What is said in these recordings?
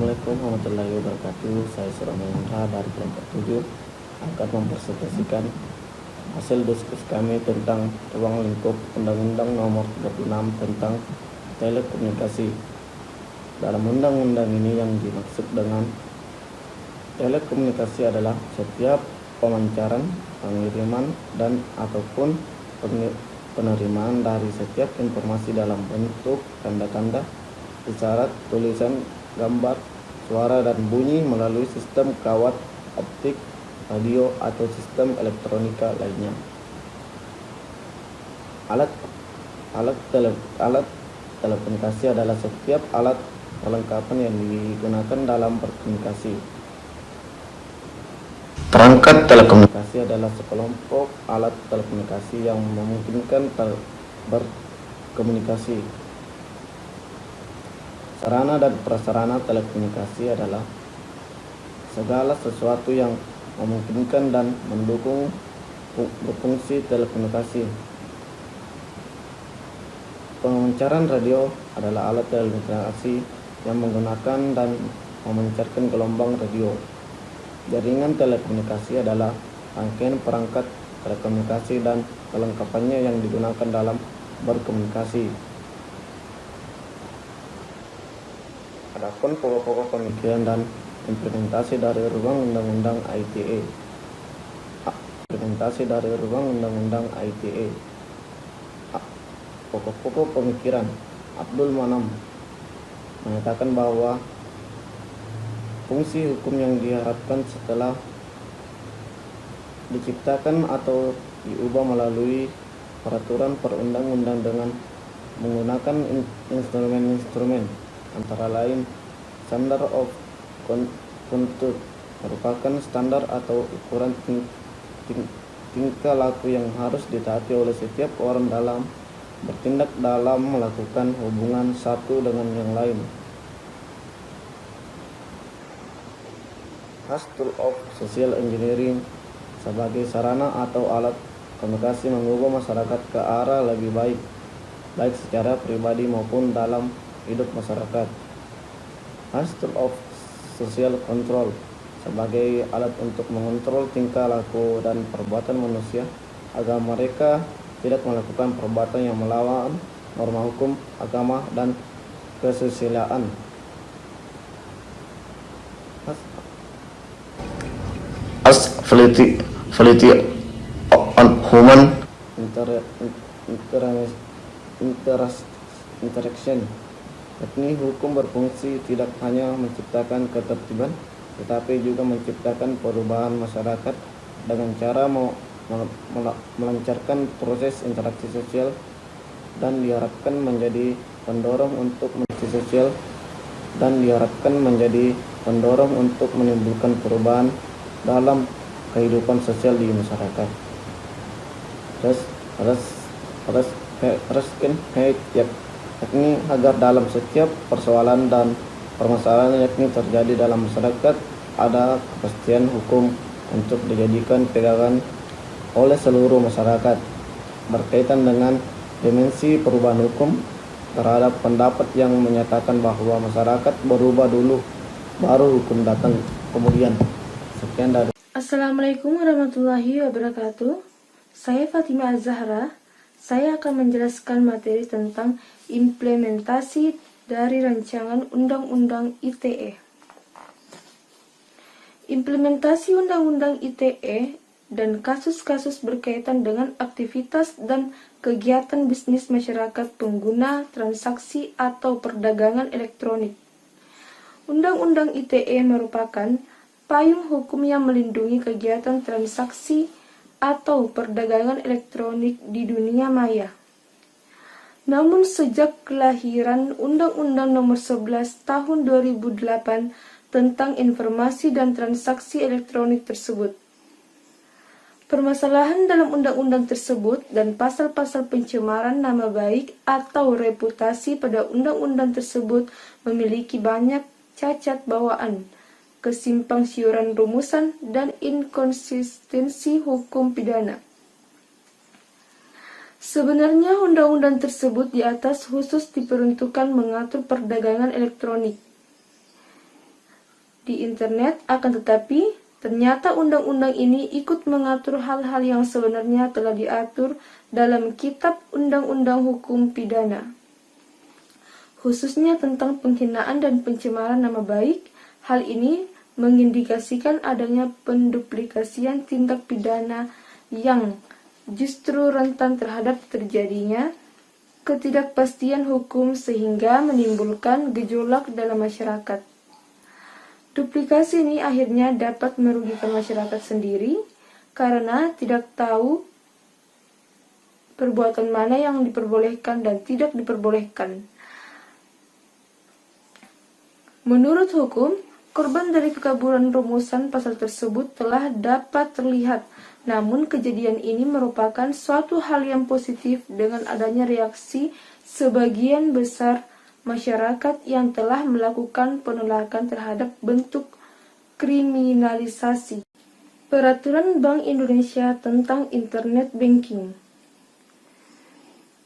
Assalamualaikum warahmatullahi wabarakatuh. Saya Surama Indra dari kelompok 7 akan mempresentasikan hasil diskusi kami tentang ruang lingkup Undang-Undang Nomor 36 tentang telekomunikasi. Dalam undang-undang ini yang dimaksud dengan telekomunikasi adalah setiap pemancaran, pengiriman, dan ataupun penerimaan dari setiap informasi dalam bentuk tanda-tanda, isyarat, tulisan, gambar, suara, dan bunyi melalui sistem kawat optik, radio, atau sistem elektronika lainnya. Alat telekomunikasi adalah setiap alat perlengkapan yang digunakan dalam berkomunikasi. Perangkat telekomunikasi adalah sekelompok alat telekomunikasi yang memungkinkan berkomunikasi. Sarana dan prasarana telekomunikasi adalah segala sesuatu yang memungkinkan dan mendukung berfungsi telekomunikasi. Pemancaran radio adalah alat telekomunikasi yang menggunakan dan memancarkan gelombang radio. Jaringan telekomunikasi adalah rangkaian perangkat telekomunikasi dan kelengkapannya yang digunakan dalam berkomunikasi. Adapun pokok-pokok pemikiran dan implementasi dari ruang undang-undang ITE. Pokok-pokok pemikiran. Abdul Manam menyatakan bahwa fungsi hukum yang diharapkan setelah diciptakan atau diubah melalui peraturan perundang-undang dengan menggunakan instrumen-instrumen antara lain standard of conduct merupakan standar atau ukuran tingkah laku yang harus ditaati oleh setiap orang dalam bertindak dalam melakukan hubungan satu dengan yang lain. As tool of social engineering sebagai sarana atau alat komunikasi mengubah masyarakat ke arah lebih baik secara pribadi maupun dalam hidup masyarakat. As tool of social control sebagai alat untuk mengontrol tingkah laku dan perbuatan manusia agar mereka tidak melakukan perbuatan yang melawan norma hukum, agama, dan kesusilaan. As validity on human interaction, yakni hukum berfungsi tidak hanya menciptakan ketertiban, tetapi juga menciptakan perubahan masyarakat dengan cara melancarkan proses interaksi sosial dan diharapkan menjadi pendorong untuk menimbulkan perubahan dalam kehidupan sosial di masyarakat. Yakni agar dalam setiap persoalan dan permasalahan yakni terjadi dalam masyarakat ada kepastian hukum untuk dijadikan pegangan oleh seluruh masyarakat. Berkaitan dengan dimensi perubahan hukum terhadap pendapat yang menyatakan bahwa masyarakat berubah dulu baru hukum datang kemudian. Sekian dari Assalamualaikum warahmatullahi wabarakatuh. Saya Fatimah Az-Zahra. Saya akan menjelaskan materi tentang implementasi dari rancangan Undang-Undang ITE. Implementasi Undang-Undang ITE dan kasus-kasus berkaitan dengan aktivitas dan kegiatan bisnis masyarakat pengguna transaksi atau perdagangan elektronik. Undang-Undang ITE merupakan payung hukum yang melindungi kegiatan transaksi atau perdagangan elektronik di dunia maya. Namun sejak kelahiran Undang-Undang Nomor 11 Tahun 2008 tentang informasi dan transaksi elektronik tersebut, permasalahan dalam undang-undang tersebut dan pasal-pasal pencemaran nama baik atau reputasi pada undang-undang tersebut memiliki banyak cacat bawaan, kesimpang siuran rumusan, dan inkonsistensi hukum pidana. Sebenarnya undang-undang tersebut di atas khusus diperuntukkan mengatur perdagangan elektronik. di internet, akan tetapi ternyata undang-undang ini ikut mengatur hal-hal yang sebenarnya telah diatur dalam Kitab Undang-Undang Hukum Pidana, khususnya tentang penghinaan dan pencemaran nama baik. Hal ini mengindikasikan adanya penduplikasian tindak pidana yang justru rentan terhadap terjadinya ketidakpastian hukum sehingga menimbulkan gejolak dalam masyarakat. Duplikasi ini akhirnya dapat merugikan masyarakat sendiri karena tidak tahu perbuatan mana yang diperbolehkan dan tidak diperbolehkan. Menurut hukum, korban dari kekaburan rumusan pasal tersebut telah dapat terlihat, namun kejadian ini merupakan suatu hal yang positif dengan adanya reaksi sebagian besar masyarakat yang telah melakukan penolakan terhadap bentuk kriminalisasi. Peraturan Bank Indonesia tentang Internet Banking.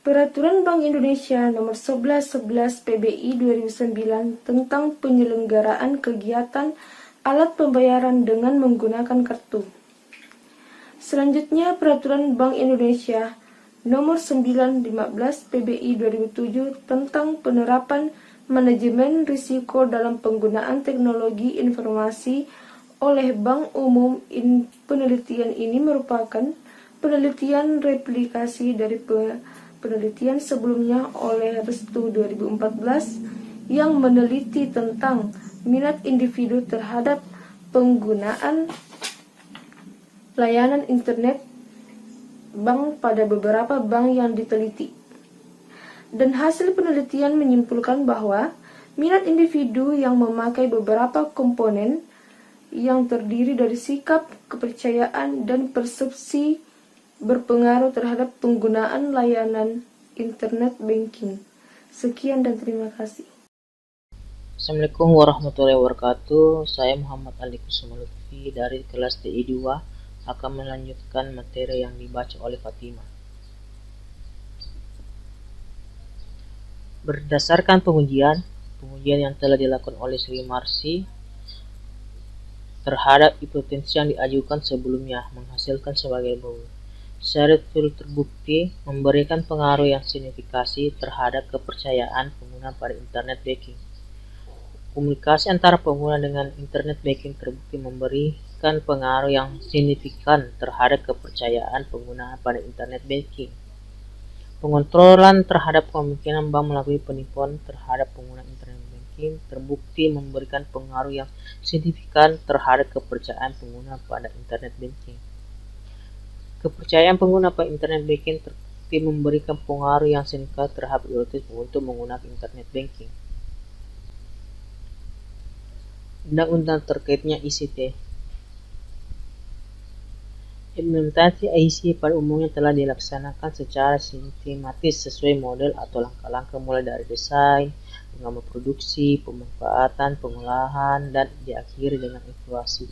Peraturan Bank Indonesia Nomor 1111 PBI 2009 tentang penyelenggaraan kegiatan alat pembayaran dengan menggunakan kartu. Selanjutnya, Peraturan Bank Indonesia Nomor 915 PBI 2007 tentang penerapan manajemen risiko dalam penggunaan teknologi informasi oleh Bank Umum. Penelitian ini merupakan penelitian replikasi dari penelitian sebelumnya oleh Restu 2014 yang meneliti tentang minat individu terhadap penggunaan layanan internet bank pada beberapa bank yang diteliti. Dan hasil penelitian menyimpulkan bahwa minat individu yang memakai beberapa komponen yang terdiri dari sikap, kepercayaan, dan persepsi berpengaruh terhadap penggunaan layanan internet banking. Sekian dan terima kasih. Assalamualaikum warahmatullahi wabarakatuh. Saya Muhammad Ali Kusuma Lutfi dari kelas TI 2 akan melanjutkan materi yang dibaca oleh Fatimah. Berdasarkan pengujian yang telah dilakukan oleh Sri Marsi terhadap hipotesis yang diajukan sebelumnya menghasilkan sebagai berikut. Secara terbukti memberikan pengaruh yang signifikasi terhadap kepercayaan pengguna pada internet banking. Komunikasi antara pengguna dengan internet banking terbukti memberikan pengaruh yang signifikan terhadap kepercayaan pengguna pada internet banking. Pengontrolan terhadap kemungkinan bank melakukan penipuan terhadap pengguna internet banking terbukti memberikan pengaruh yang signifikan terhadap kepercayaan pengguna pada internet banking. Kepercayaan pengguna pada internet banking terbukti memberikan pengaruh yang signifikan terhadap prioritas untuk menggunakan internet banking. Undang-undang terkaitnya ICT. Implementasi ICT pada umumnya telah dilaksanakan secara sistematis sesuai model atau langkah-langkah mulai dari desain, pengembangan produksi, pemanfaatan, pengolahan, dan diakhiri dengan evaluasi.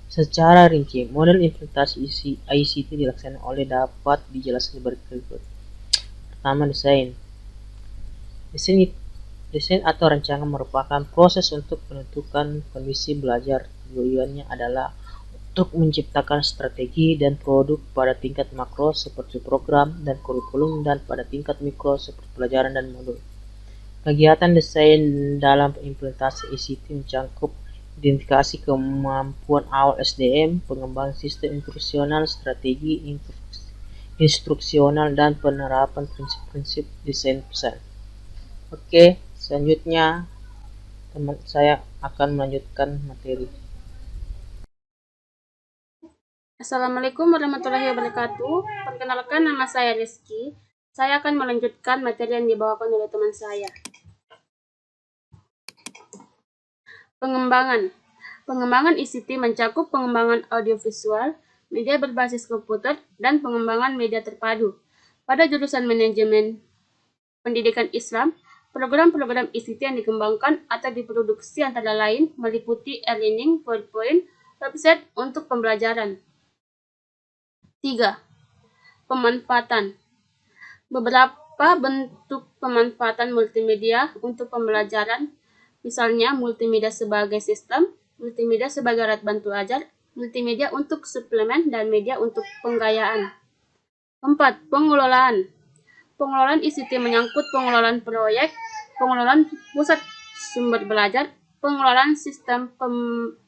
Secara rinci, model implementasi ICT dilaksanakan oleh dapat dijelaskan berikut. Pertama, desain. Desain atau rancangan merupakan proses untuk menentukan kondisi belajar. Tujuannya adalah untuk menciptakan strategi dan produk pada tingkat makro seperti program dan kurikulum dan pada tingkat mikro seperti pelajaran dan modul. Kegiatan desain dalam implementasi ICT mencakup identifikasi kemampuan awal SDM, pengembangan sistem instruksional, strategi instruksional, dan penerapan prinsip-prinsip desain pesan. Oke, selanjutnya teman saya akan melanjutkan materi. Assalamualaikum warahmatullahi wabarakatuh. Perkenalkan, nama saya Rizky. Saya akan melanjutkan materi yang dibawakan oleh teman saya. Pengembangan ICT mencakup pengembangan audiovisual, media berbasis komputer, dan pengembangan media terpadu. Pada jurusan manajemen pendidikan Islam, program-program ICT yang dikembangkan atau diproduksi antara lain meliputi e-learning, PowerPoint, website untuk pembelajaran. 3. Pemanfaatan. Beberapa bentuk pemanfaatan multimedia untuk pembelajaran, misalnya multimedia sebagai sistem, multimedia sebagai alat bantu ajar, multimedia untuk suplemen, dan media untuk penggayaan. 4. Pengelolaan. Pengelolaan ICT menyangkut pengelolaan proyek, pengelolaan pusat sumber belajar, pengelolaan sistem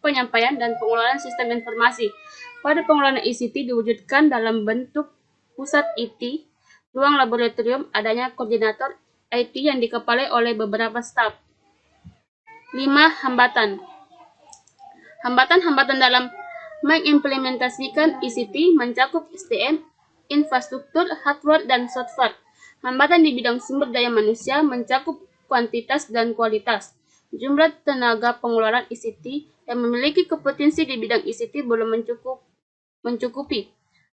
penyampaian, dan pengelolaan sistem informasi. Pada pengelolaan ICT diwujudkan dalam bentuk pusat IT, ruang laboratorium, adanya koordinator IT yang dikepalai oleh beberapa staf. 5. Hambatan. Hambatan-hambatan dalam mengimplementasikan ICT mencakup SDM, infrastruktur, hardware, dan software. Hambatan di bidang sumber daya manusia mencakup kuantitas dan kualitas. Jumlah tenaga pengelolaan ICT yang memiliki kompetensi di bidang ICT belum mencukupi.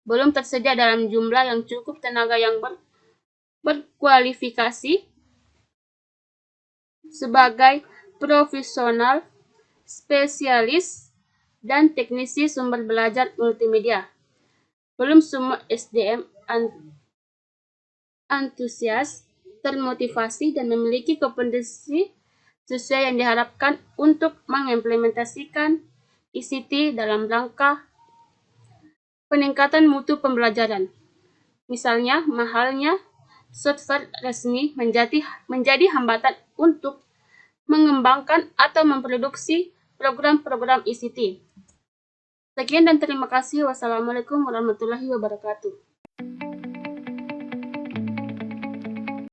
Belum tersedia dalam jumlah yang cukup tenaga yang berkualifikasi sebagai profesional, spesialis, dan teknisi sumber belajar multimedia. Belum semua SDM antusias, termotivasi, dan memiliki kompetensi sesuai yang diharapkan untuk mengimplementasikan ICT dalam rangka peningkatan mutu pembelajaran. Misalnya, mahalnya software resmi menjadi hambatan untuk mengembangkan atau memproduksi program-program ICT. Sekian dan terima kasih. Wassalamualaikum warahmatullahi wabarakatuh.